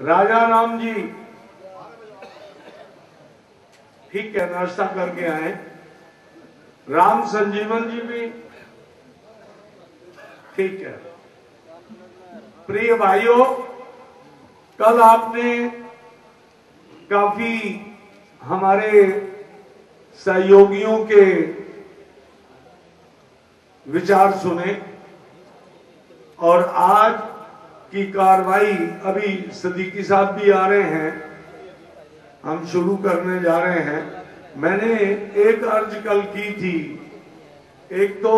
राजा राम जी ठीक है, नाश्ता करके आए। राम संजीवन जी भी ठीक है। प्रिय भाइयों, कल आपने काफी हमारे सहयोगियों के विचार सुने और आज की कार्रवाई, अभी सिद्दीकी साहब भी आ रहे हैं, हम शुरू करने जा रहे हैं। मैंने एक अर्ज कल की थी, एक तो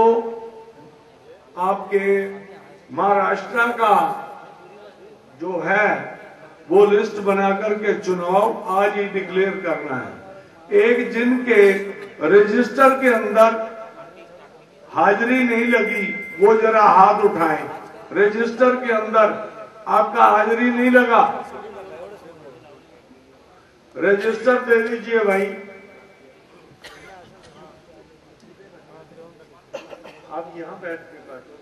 आपके महाराष्ट्र का जो है वो लिस्ट बनाकर के चुनाव आज ही डिक्लेयर करना है। एक जिनके रजिस्टर के अंदर हाजिरी नहीं लगी वो जरा हाथ उठाएं। रजिस्टर के अंदर आपका हाजिरी नहीं लगा, रजिस्टर दे दीजिए भाई। आप यहां बैठ के काटो,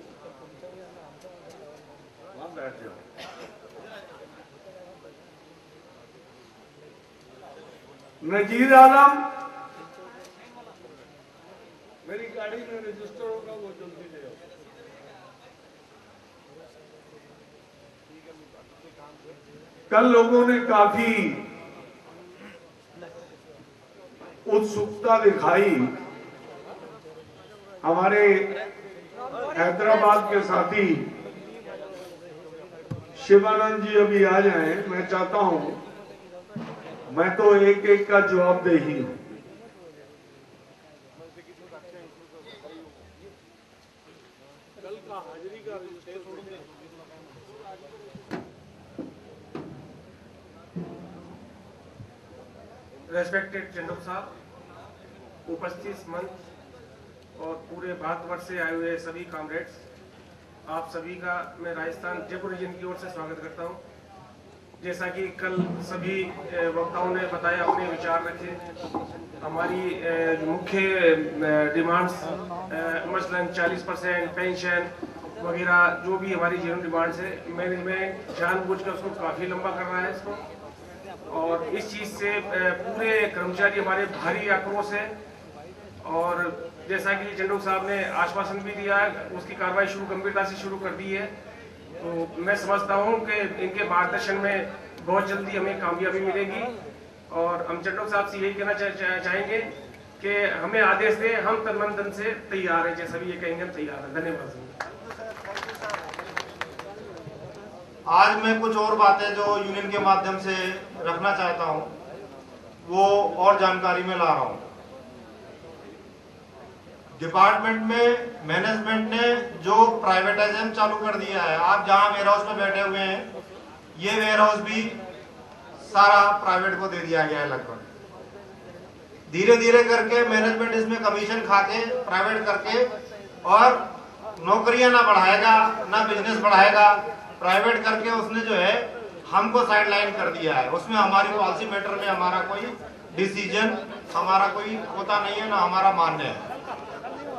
वहां बैठ जाओ। नजीर आलम, मेरी गाड़ी में रजिस्टर होगा, वो जल्दी ले आओ। कल लोगों ने काफी उत्सुकता दिखाई। हमारे हैदराबाद के साथी शिवानंद जी अभी आ जाएं। मैं चाहता हूं, मैं तो एक एक का जवाब दे ही हूं। कल का हाजिरी का रेस्पेक्टेड चंडोक साहब, उपस्थित मंच और पूरे भारतवर्ष से आए हुए सभी कॉमरेड्स, आप सभी का मैं राजस्थान जयपुर रीजन की ओर से स्वागत करता हूं। जैसा कि कल सभी वक्ताओं ने बताया, अपने विचार रखे। हमारी मुख्य डिमांड्स मसलन 40% पेंशन वगैरह जो भी हमारी जीवन डिमांड्स है, मैनेजमेंट जानबूझकर उसको काफ़ी लंबा कर रहा है इसको, और इस चीज़ से पूरे कर्मचारी हमारे भारी आक्रोश है। और जैसा कि चंडोक साहब ने आश्वासन भी दिया है, उसकी कार्रवाई गंभीरता से शुरू कर दी है। तो मैं समझता हूं कि इनके मार्गदर्शन में बहुत जल्दी हमें कामयाबी मिलेगी। और हम चंडोक साहब से यही कहना चाहेंगे कि हमें आदेश दें, हम तन मन धन से तैयार हैं। जैसा भी ये कहेंगे हम तैयार हैं। धन्यवाद। आज मैं कुछ और बातें जो यूनियन के माध्यम से रखना चाहता हूं, वो और जानकारी में ला रहा हूं। डिपार्टमेंट में मैनेजमेंट ने जो प्राइवेटाइजेशन चालू कर दिया है, आप जहां वेयर हाउस में बैठे हुए हैं, ये वेयर हाउस भी सारा प्राइवेट को दे दिया गया है। लगभग धीरे धीरे करके मैनेजमेंट इसमें कमीशन खा के प्राइवेट करके और नौकरियां ना बढ़ाएगा ना बिजनेस बढ़ाएगा, प्राइवेट करके उसने जो है हमको साइडलाइन कर दिया है। उसमें हमारी पॉलिसी मैटर में हमारा कोई डिसीजन, हमारा कोई होता नहीं है, ना हमारा मान्य है।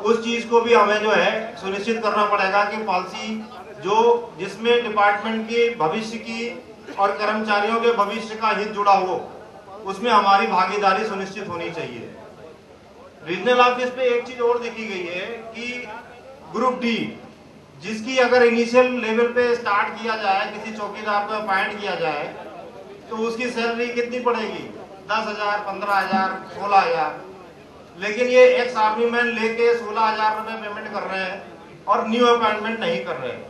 उस चीज को भी हमें जो है सुनिश्चित करना पड़ेगा कि पॉलिसी जो जिसमें डिपार्टमेंट के भविष्य की और कर्मचारियों के भविष्य का हित जुड़ा हो, उसमें हमारी भागीदारी सुनिश्चित होनी चाहिए। रीजनल ऑफिस पे एक चीज और देखी गई है कि ग्रुप डी, जिसकी अगर इनिशियल लेवल पे स्टार्ट किया जाए, किसी चौकीदार को अपॉइंट किया जाए, तो उसकी सैलरी कितनी पड़ेगी? 10,000, 15,000, 16,000। लेकिन ये एक्स आर्मी मैन लेके 16,000 रुपए पेमेंट कर रहे हैं और न्यू अपॉइंटमेंट नहीं कर रहे हैं।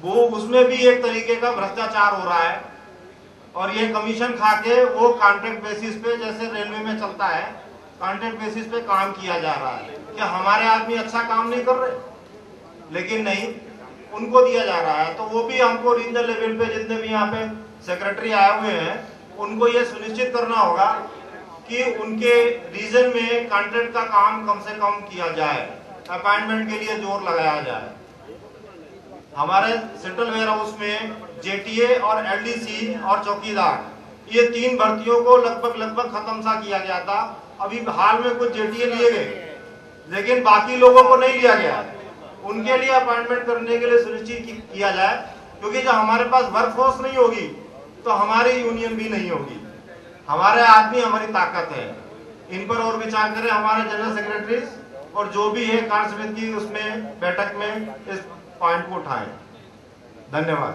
वो उसमें भी एक तरीके का भ्रष्टाचार हो रहा है। और ये कमीशन खा के वो कॉन्ट्रैक्ट बेसिस पे, जैसे रेलवे में चलता है, कॉन्ट्रैक्ट बेसिस पे काम किया जा रहा है। क्या हमारे आदमी अच्छा काम नहीं कर रहे? लेकिन नहीं, उनको दिया जा रहा है। तो वो भी हमको रीजनल लेवल पे जितने भी यहाँ पे सेक्रेटरी आए हुए हैं, उनको ये सुनिश्चित करना होगा कि उनके रीजन में कॉन्ट्रैक्ट का काम कम से कम किया जाए, अपॉइंटमेंट के लिए जोर लगाया जाए। हमारे सेंट्रल वेयर हाउस में जेटीए और एलडीसी और चौकीदार, ये 3 भर्तियों को लगभग खत्म सा किया गया था। अभी हाल में कुछ जेटीए लिए गए, लेकिन बाकी लोगों को नहीं लिया गया। उनके लिए अपॉइंटमेंट करने के लिए सुनिश्चित किया जाए, क्योंकि जब हमारे पास वर्कफोर्स नहीं होगी तो हमारी यूनियन भी नहीं होगी। हमारे आदमी हमारी ताकत है, इन पर और विचार करें हमारे जनरल सेक्रेटरी और जो भी है कार्य समिति की उसमें बैठक में इस पॉइंट को उठाएं। धन्यवाद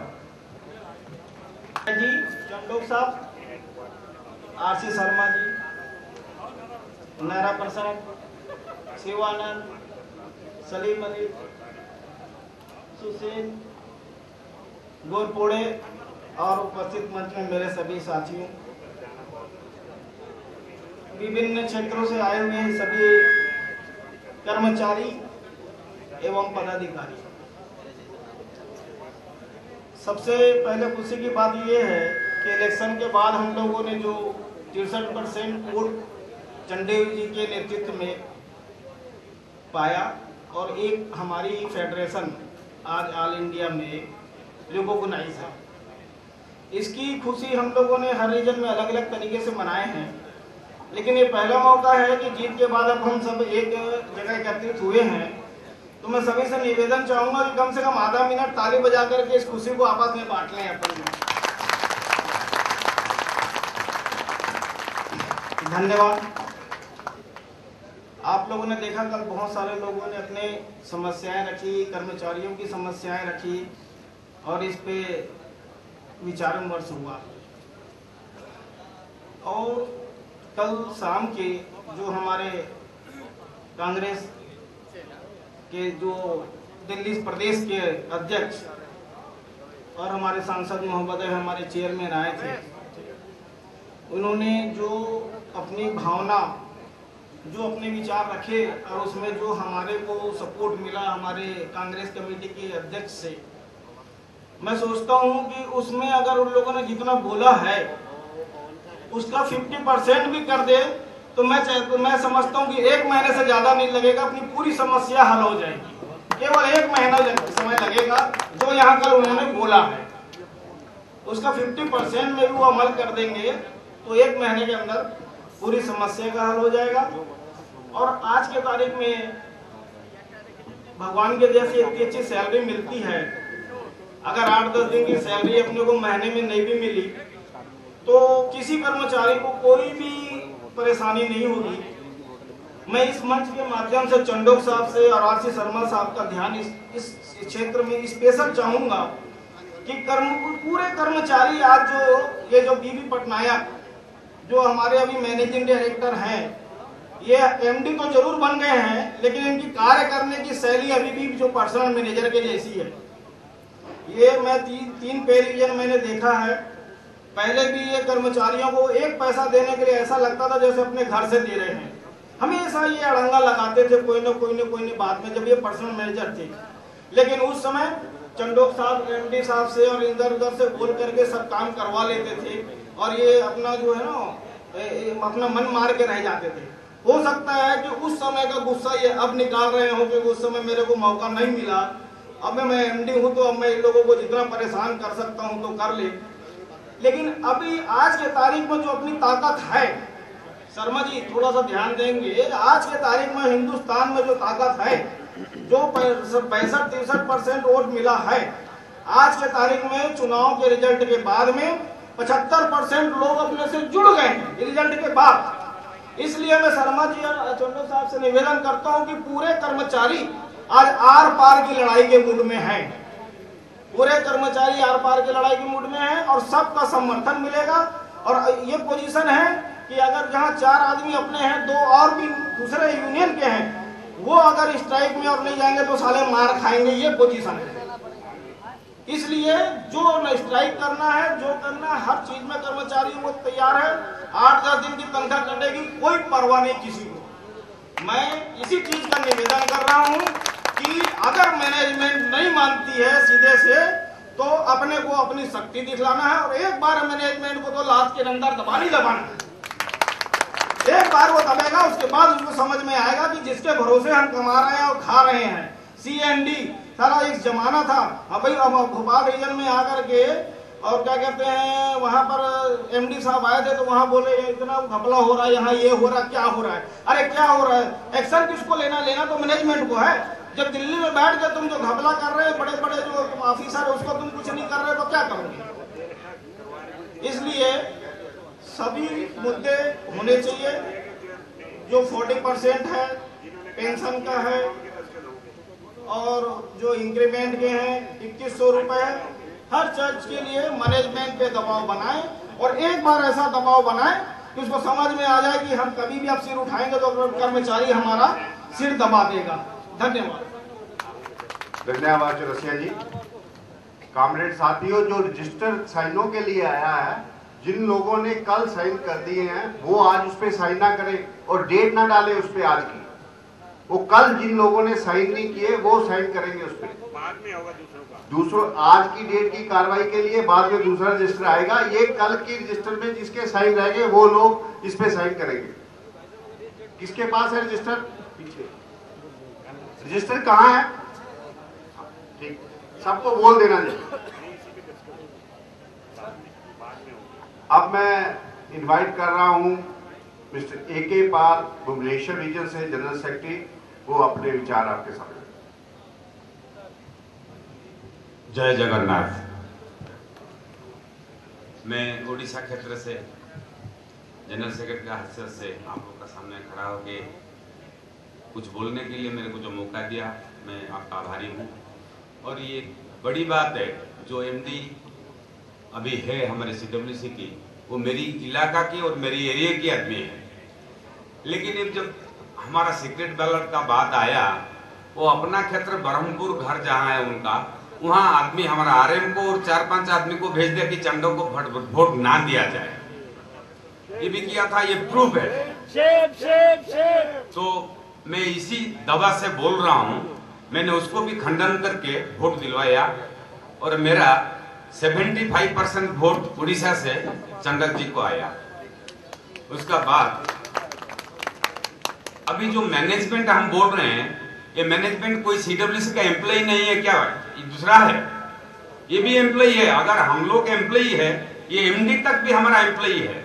जी। चंडोक साहब, आरसी शर्मा जी, नायरा प्रसाद, शिवानंद, सलीम अली, सुशील, गोरपोड़े और उपस्थित मंच में मेरे सभी साथियों, विभिन्न क्षेत्रों से आए हुए सभी कर्मचारी एवं पदाधिकारी, सबसे पहले खुशी की बात यह है कि इलेक्शन के बाद हम लोगों ने जो 63% वोट चंदेल जी के नेतृत्व में पाया और एक हमारी फेडरेशन आज ऑल इंडिया में रिकॉग्नाइज है। इसकी खुशी हम लोगों ने हर रीजन में अलग अलग तरीके से मनाए हैं, लेकिन ये पहला मौका है कि जीत के बाद अब हम सब एक जगह एकत्रित हुए हैं। तो मैं सभी से निवेदन चाहूंगा कि कम से कम आधा मिनट ताली बजा करके इस खुशी को आपस में बांट लें अपन में। धन्यवाद। आप लोगों ने देखा कल बहुत सारे लोगों ने अपने समस्याएं रखी, कर्मचारियों की समस्याएं रखी और इस पे विचार विमर्श हुआ। और कल शाम के जो हमारे कांग्रेस के जो दिल्ली प्रदेश के अध्यक्ष और हमारे सांसद महोदय हमारे चेयरमैन आए थे, उन्होंने जो अपनी भावना, जो अपने विचार रखे और उसमें जो हमारे को सपोर्ट मिला हमारे कांग्रेस कमेटी के अध्यक्ष से, मैं सोचता हूं कि उसमें अगर उन लोगों ने जितना बोला है उसका 50% भी कर दे तो मैं समझता हूं कि 1 महीने से ज्यादा नहीं लगेगा, अपनी पूरी समस्या हल हो जाएगी। केवल 1 महीना समय लगेगा जो यहाँ कल उन्होंने बोला है, उसका 50% में भी वो अमल कर देंगे तो 1 महीने के अंदर पूरी समस्या का हल हो जाएगा। और आज के तारीख में भगवान के जैसी इतनी अच्छी सैलरी मिलती है, अगर 8-10 दिन की सैलरी अपने को महीने में नहीं भी मिली तो किसी कर्मचारी को कोई भी परेशानी नहीं होगी। मैं इस मंच के माध्यम से चंडोक साहब से और आरसी शर्मा साहब का ध्यान इस क्षेत्र में स्पेशल चाहूंगा कि पूरे कर्मचारी आज ये जो बीबी पटनायक जो हमारे अभी मैनेजिंग डायरेक्टर हैं, ये एमडी तो जरूर बन गए हैं लेकिन इनकी कार्य करने की शैली अभी भी जो पर्सनल मैनेजर के जैसी है। ये मैं 3 पे रीजन मैंने देखा है। पहले भी ये कर्मचारियों को 1 पैसा देने के लिए ऐसा लगता था जैसे अपने घर से दे रहे हैं, हमेशा ये अड़ंगा लगाते थे कोई न बात में, जब ये पर्सनल मैनेजर थे। लेकिन उस समय चंडोक साहब एमडी साहब से और इधर उधर से बोल करके सब काम करवा लेते थे और ये अपना जो है ना अपना मन मार के रह जाते थे। हो सकता है कि उस समय का गुस्सा ये अब निकाल रहे हो कि उस समय मेरे को मौका नहीं मिला, अब मैं एमडी हूं तो अब मैं इन लोगों को जितना परेशान कर सकता हूं तो कर ले। लेकिन अभी आज के तारीख में जो अपनी ताकत है, शर्मा जी थोड़ा सा ध्यान देंगे, आज के तारीख में हिंदुस्तान में जो ताकत है, जो 65-63% वोट मिला है, आज के तारीख में चुनाव के रिजल्ट के बाद में 75% लोग अपने से जुड़ गए हैं रिजल्ट के बाद। इसलिए मैं शर्मा जी और चंडोक साहब से निवेदन करता हूं कि पूरे कर्मचारी आज आर पार की लड़ाई के मूड में हैं, पूरे कर्मचारी आर पार की लड़ाई के मूड में हैं और सबका समर्थन मिलेगा। और ये पोजीशन है कि अगर जहां 4 आदमी अपने हैं, 2 और भी दूसरे यूनियन के हैं, वो अगर स्ट्राइक में और नहीं जाएंगे तो साले मार खाएंगे, ये पोजीशन है। इसलिए जो स्ट्राइक करना है, जो करना है, हर चीज में कर्मचारी वो तैयार है। 8-10 दिन की तनख्वाह कटेगी, कोई परवाह नहीं किसी को। मैं इसी चीज का निवेदन कर रहा हूं कि अगर मैनेजमेंट नहीं मानती है सीधे से तो अपने को अपनी शक्ति दिखलाना है और एक बार मैनेजमेंट को तो लात के अंदर दबाना है। एक बार वो दबेगा उसके बाद उसको समझ में आएगा कि जिसके भरोसे हम कमा रहे हैं और खा रहे हैं। CND सारा एक जमाना था। अब भाई अब भोपाल रीजन में आकर के और क्या कहते हैं वहां पर MD साहब आए थे तो वहां बोले इतना घपला हो रहा है, यहाँ ये हो रहा है, क्या हो रहा है? अरे क्या हो रहा है? एक्शन किसको लेना तो मैनेजमेंट को है। जब दिल्ली में बैठ के तुम जो घपला कर रहे हैं, बड़े बड़े जो ऑफिसर है उसको तुम कुछ नहीं कर रहे तो क्या करोगे? इसलिए सभी मुद्दे होने चाहिए। जो 40% है पेंशन का है और जो इंक्रीमेंट के हैं 2100 रुपए है, हर चर्च के लिए मैनेजमेंट पे दबाव बनाएं और एक बार ऐसा दबाव बनाएं कि उसको समझ में आ जाए कि हम कभी भी अब सिर उठाएंगे तो कर्मचारी हमारा सिर दबा देगा। धन्यवाद। धन्यवाद चौरसिया जी। कॉमरेड साथियों, जो रजिस्टर साइनों के लिए आया है, जिन लोगों ने कल साइन कर दिए हैं वो आज उस पर साइन ना करें और डेट ना डालें उस पर आज की। वो कल जिन लोगों ने साइन नहीं किए वो साइन करेंगे उस पर, बाद में होगा दूसरों। आज की डेट की कार्रवाई के लिए बाद में दूसरा रजिस्टर आएगा। ये कल की रजिस्टर में जिसके साइन रहेंगे वो लोग इस पे साइन करेंगे। किसके पास है रजिस्टर? पीछे रजिस्टर कहाँ है? ठीक, सबको बोल देना चाहिए। अब मैं इनवाइट कर रहा हूं मिस्टर AK पाल, भुवनेश्वर रीजन से जनरल सेक्रेटरी, वो अपने विचार आपके सामने। जय जगन्नाथ। मैं ओडिशा क्षेत्र से जनरल सेक्रेटरी का हैसियत से आप लोग का सामने खड़ा होकर कुछ बोलने के लिए मेरे को जो मौका दिया, मैं आपका आभारी हूँ। और ये बड़ी बात है, जो MD अभी है हमारे CWC की, वो मेरी इलाका की और मेरी एरिया की आदमी है। लेकिन जब हमारा सीक्रेट बैलेट का बात आया, वो अपना क्षेत्र ब्रह्मपुर घर जहाँ है उनका, वहाँ आदमी हमारा RM को और 4-5 आदमी को भेज दिया कि चंदों को वोट ना दिया जाए। ये भी किया था, ये प्रूफ है। तो मैं इसी दवा से बोल रहा हूँ, मैंने उसको भी खंडन करके वोट दिलवाया और मेरा 75% वोट उड़ीसा से चंडक जी को आया। उसका बाद अभी जो मैनेजमेंट हम बोल रहे हैं, ये मैनेजमेंट कोई CWC का एम्प्लॉय नहीं है क्या? ये दूसरा है, ये भी एम्प्लॉय है। अगर हम लोग एम्प्लॉय है, ये MD तक भी हमारा एम्प्लॉय है।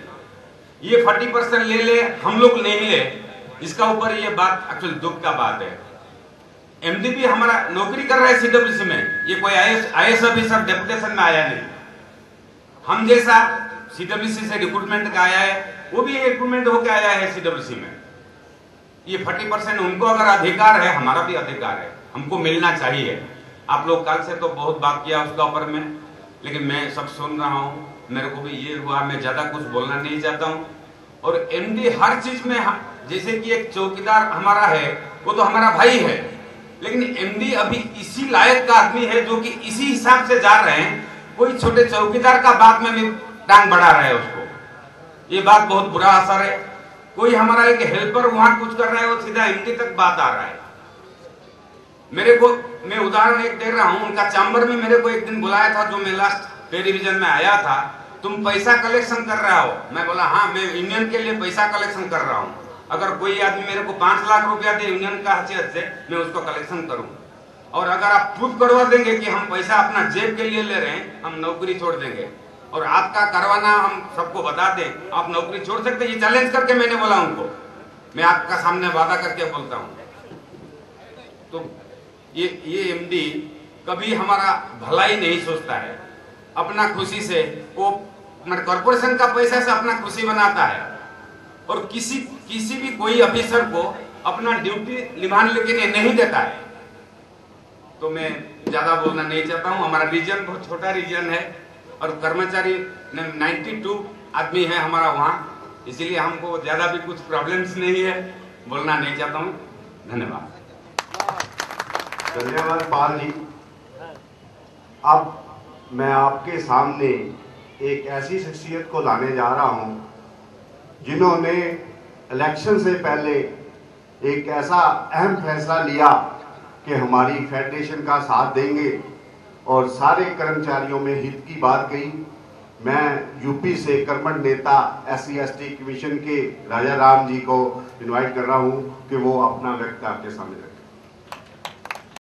ये 40% ले हम लोग नहीं ले, इसका ऊपर ये बात एक्चुअली दुख का बात है। MD भी हमारा नौकरी कर रहा है CWC में, ये कोई IAS ऑफिसर डेपुटेशन में आया नहीं। हम जैसा CWC से रिक्रूटमेंट का आया है, वो भी रिक्रूटमेंट होकर आया है CWC में। ये 40% उनको अगर अधिकार है, हमारा भी अधिकार है, हमको मिलना चाहिए। आप लोग कल से तो बहुत बात किया उसका ऊपर में, लेकिन मैं सब सुन रहा हूँ, मेरे को भी ये हुआ, मैं ज्यादा कुछ बोलना नहीं चाहता हूँ। और MD हर चीज में, जैसे कि एक चौकीदार हमारा है, वो तो हमारा भाई है, लेकिन MD अभी इसी लायक का आदमी है जो कि इसी हिसाब से जा रहे हैं। कोई छोटे चौकीदार का बात में भी टांग बढ़ा रहा है उसको, ये बात बहुत बुरा असर है। कोई हमारा एक हेल्पर वहां कुछ कर रहा है, वो सीधा MD तक बात आ रहा है। मेरे को, मैं उदाहरण एक दे रहा हूं, उनका चैम्बर में मेरे को एक दिन बुलाया था, जो मैं लास्ट पे डिवीजन में आया था, तुम पैसा कलेक्शन कर रहा हो? मैं बोला हाँ, मैं यूनियन के लिए पैसा कलेक्शन कर रहा हूँ। अगर कोई आदमी मेरे को 5 लाख रुपया दे यूनियन का हैसियत से, मैं उसको कलेक्शन करूँ। और अगर आप प्रूफ करवा देंगे कि हम पैसा अपना जेब के लिए ले रहे हैं, हम नौकरी छोड़ देंगे। और आपका करवाना हम सबको बता दें, आप नौकरी छोड़ सकते, ये चैलेंज करके मैंने बोला उनको, मैं आपका सामने वादा करके बोलता हूँ। तो ये MD कभी हमारा भलाई नहीं सोचता है, अपना खुशी से वो कॉर्पोरेशन का पैसा से अपना खुशी बनाता है। और किसी भी कोई ऑफिसर को अपना ड्यूटी निभाने के लिए नहीं देता है। तो मैं ज्यादा बोलना नहीं चाहता हूँ। हमारा रीजन बहुत छोटा रीजन है और कर्मचारी 92 आदमी है हमारा वहाँ, इसीलिए हमको ज्यादा भी कुछ प्रॉब्लम्स नहीं है, बोलना नहीं चाहता हूँ। धन्यवाद। धन्यवाद पाल जी। अब मैं आपके सामने एक ऐसी शख्सियत को लाने जा रहा हूं जिन्होंने इलेक्शन से पहले एक ऐसा अहम फैसला लिया कि हमारी फेडरेशन का साथ देंगे और सारे कर्मचारियों में हित की बात कही। मैं यूपी से कर्मठ नेता SC/ST कमीशन के राजा राम जी को इनवाइट कर रहा हूं कि वो अपना वक्तव्य आपके सामने रखें।